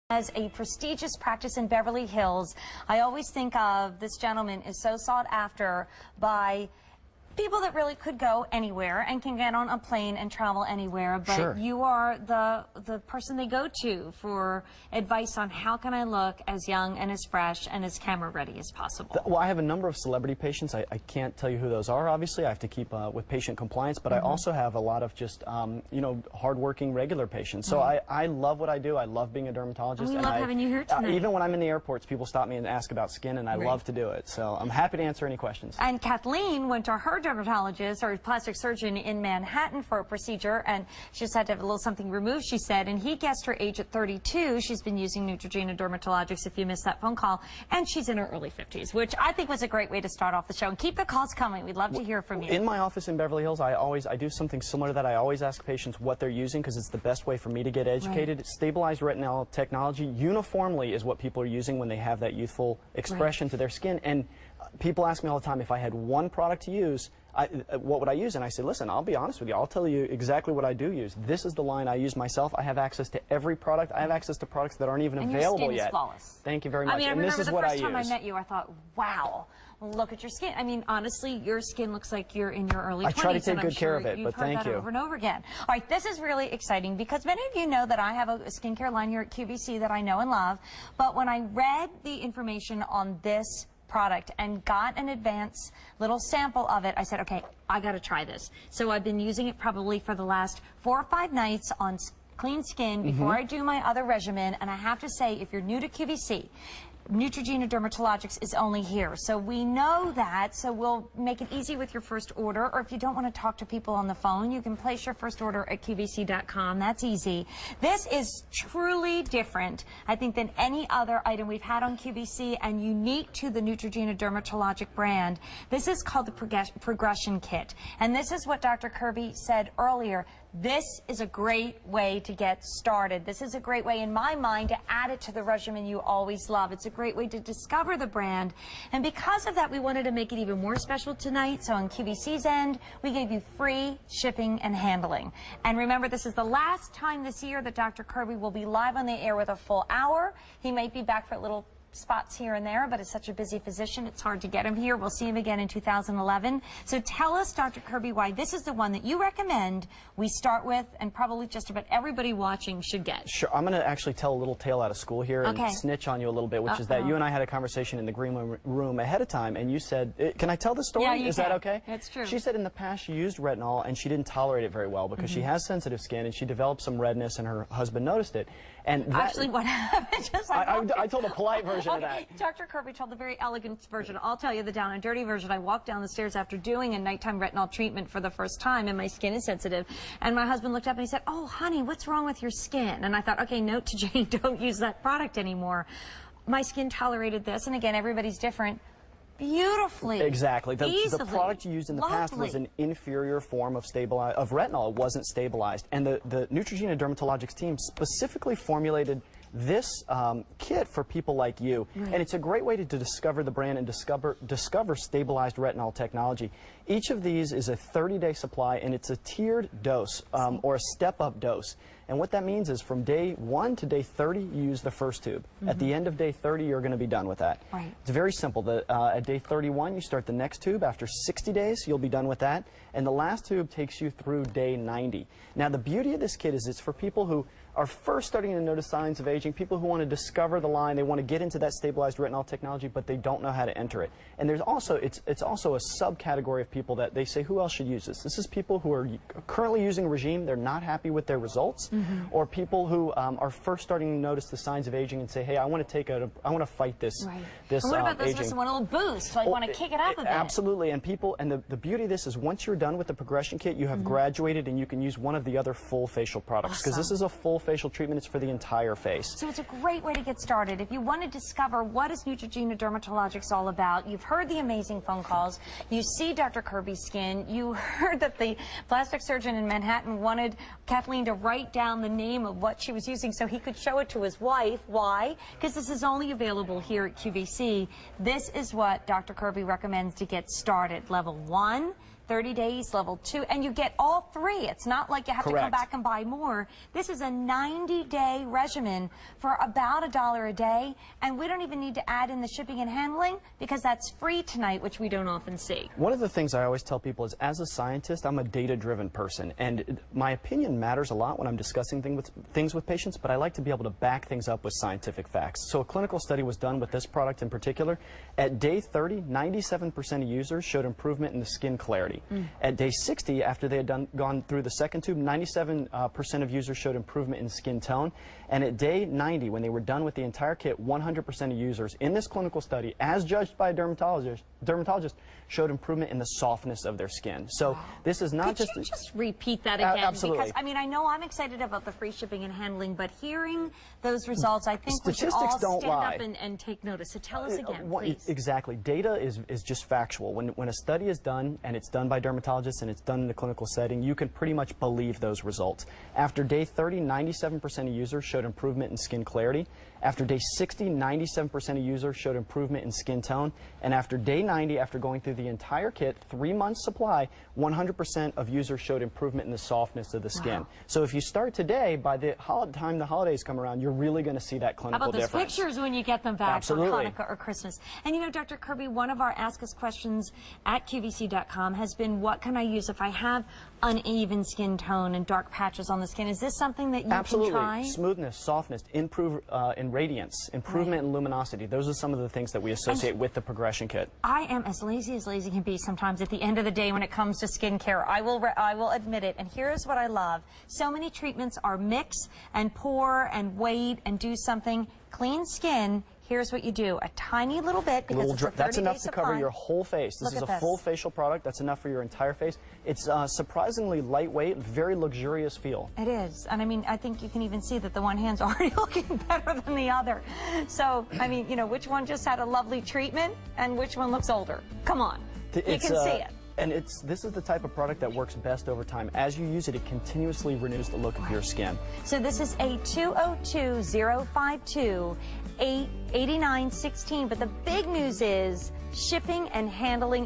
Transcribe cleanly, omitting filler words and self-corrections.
As a prestigious practice in Beverly Hills, I always think of this gentleman is so sought after by people that really could go anywhere and can get on a plane and travel anywhere, but Sure. You are the person they go to for advice on how can I look as young and as fresh and as camera ready as possible. Well, I have a number of celebrity patients. I can't tell you who those are, obviously. I have to keep with patient compliance, but I also have a lot of just, you know, hardworking regular patients. So I love what I do. I love being a dermatologist. We love having you here tonight. Even when I'm in the airports, people stop me and ask about skin, and I love to do it. So I'm happy to answer any questions. And Kathleen went to her dermatologist or plastic surgeon in Manhattan for a procedure, and she just had to have a little something removed, she said, and he guessed her age at 32. She's been using Neutrogena Dermatologics, if you missed that phone call, and she's in her early 50s, which I think was a great way to start off the show. And keep the calls coming. We'd love to hear from you. In my office in Beverly Hills, I do something similar to that. I always ask patients what they're using because it's the best way for me to get educated. Stabilized retinol technology uniformly is what people are using when they have that youthful expression to their skin. And people ask me all the time, if I had one product to use, what would I use? And I say, listen, I'll be honest with you. I'll tell you exactly what I do use. This is the line I use myself. I have access to every product. I have access to products that aren't even available your skin yet. Is flawless. Thank you very much. I mean, I and remember this is the what first I time use. I met you, I thought, wow, look at your skin. I mean, honestly, your skin looks like you're in your early 20s. I try to take good care of it, you've but heard thank that you. Over and over again. All right, this is really exciting because many of you know that I have a skincare line here at QVC that I know and love, but when I read the information on this product and got an advance little sample of it, I said, okay, I got to try this. So I've been using it probably for the last 4 or 5 nights on clean skin before I do my other regimen. And I have to say, if you're new to QVC, Neutrogena Dermatologics is only here. So we know that, so we'll make it easy with your first order, or if you don't want to talk to people on the phone, you can place your first order at QVC.com. That's easy. This is truly different, I think, than any other item we've had on QVC and unique to the Neutrogena Dermatologic brand. This is called the Progression Kit. And this is what Dr. Kirby said earlier. This is a great way to get started. This is a great way, in my mind, to add it to the regimen you always love. It's a great way to discover the brand. And because of that, we wanted to make it even more special tonight. So on QVC's end, we gave you free shipping and handling. And remember, this is the last time this year that Dr. Kirby will be live on the air with a full hour. He might be back for little spots here and there, but it's such a busy physician, it's hard to get him here. We'll see him again in 2011. So tell us, Dr. Kirby, why this is the one that you recommend we start with and probably just about everybody watching should get. Sure. I'm going to actually tell a little tale out of school here and snitch on you a little bit, which is that you and I had a conversation in the green room ahead of time, and you said, can I tell the story? Yeah, you is can. that okay? It's true. She said in the past she used retinol and she didn't tolerate it very well because she has sensitive skin and she developed some redness and her husband noticed it. And that, actually, what happened? Just I told a polite version of that. Dr. Kirby told the very elegant version. I'll tell you the down and dirty version. I walked down the stairs after doing a nighttime retinol treatment for the first time, and my skin is sensitive. And my husband looked up and he said, "Oh, honey, what's wrong with your skin?" And I thought, okay, note to Jane, don't use that product anymore. My skin tolerated this, and again, everybody's different. Beautifully. Exactly. The product you used in the past Lovely. was an inferior form of retinol. It wasn't stabilized. And the Neutrogena Dermatologics team specifically formulated this kit for people like you. And it's a great way to discover the brand and discover stabilized retinol technology. Each of these is a 30-day supply, and it's a tiered dose or a step-up dose. And what that means is from day 1 to day 30, you use the first tube. At the end of day 30, you're going to be done with that. It's very simple. At day 31, you start the next tube. After 60 days, you'll be done with that. And the last tube takes you through day 90. Now, the beauty of this kit is it's for people who are first starting to notice signs of aging, people who want to discover the line, they want to get into that stabilized retinol technology, but they don't know how to enter it. And there's also, it's also a subcategory of people that they say, who else should use this? This is people who are currently using a regime, they're not happy with their results, or people who are first starting to notice the signs of aging and say, hey, I want to fight this, this what about those aging. With one little boost, so I want to kick it up a bit? Absolutely, and the beauty of this is once you're done with the progression kit, you have graduated and you can use one of the other full facial products, because this is a full facial treatment. It's for the entire face. So it's a great way to get started. If you want to discover what is Neutrogena Dermatologics all about, you've heard the amazing phone calls, you see Dr. Kirby's skin, you heard that the plastic surgeon in Manhattan wanted Kathleen to write down the name of what she was using so he could show it to his wife. Why? Because this is only available here at QVC. This is what Dr. Kirby recommends to get started. Level 1, 30 days, level 2, and you get all 3. It's not like you have to come back and buy more. This is a 90-day regimen for about $1 a day, and we don't even need to add in the shipping and handling because that's free tonight, which we don't often see. One of the things I always tell people is, as a scientist, I'm a data-driven person, and my opinion matters a lot when I'm discussing things with patients, but I like to be able to back things up with scientific facts. So a clinical study was done with this product in particular. At day 30, 97% of users showed improvement in the skin clarity. At day 60, after they had gone through the second tube, 97% of users showed improvement in skin tone. And at day 90, when they were done with the entire kit, 100% of users in this clinical study, as judged by a dermatologist, showed improvement in the softness of their skin. So this is not Could you just repeat that again? Absolutely. Because, I mean, I know I'm excited about the free shipping and handling, but hearing those results, I think we should all stand up and take notice. So tell us again, please. Exactly. Data is just factual. When a study is done, and it's done by dermatologists, and it's done in a clinical setting, you can pretty much believe those results. After day 30, 97% of users showed improvement in skin clarity. After day 60, 97% of users showed improvement in skin tone. And after day 90, after going through the entire kit, 3 months supply, 100% of users showed improvement in the softness of the skin. Wow. So if you start today, by the time the holidays come around, you're really going to see that clinical difference. How about those pictures when you get them back for Absolutely. Hanukkah or Christmas? And you know, Dr. Kirby, one of our Ask Us questions at QVC.com has been, what can I use if I have uneven skin tone and dark patches on the skin? Is this something that you can try? Smoothness, softness, improve in radiance, improvement in luminosity. Those are some of the things that we associate with the progression kit. I am as lazy can be sometimes at the end of the day when it comes to skincare. I will admit it. And here's what I love. So many treatments are mix and pour and wait and do something. Clean skin. Here's what you do. A tiny little bit, because it's a 30-day supply. That's enough to cover your whole face. This is a full facial product. That's enough for your entire face. It's surprisingly lightweight, very luxurious feel. It is. And I mean, I think you can even see that the one hand's already looking better than the other. So, I mean, you know, which one just had a lovely treatment and which one looks older? Come on. You can see it. And this is the type of product that works best over time. As you use it, it continuously renews the look of your skin. So this is a 202-052-8916. But the big news is shipping and handling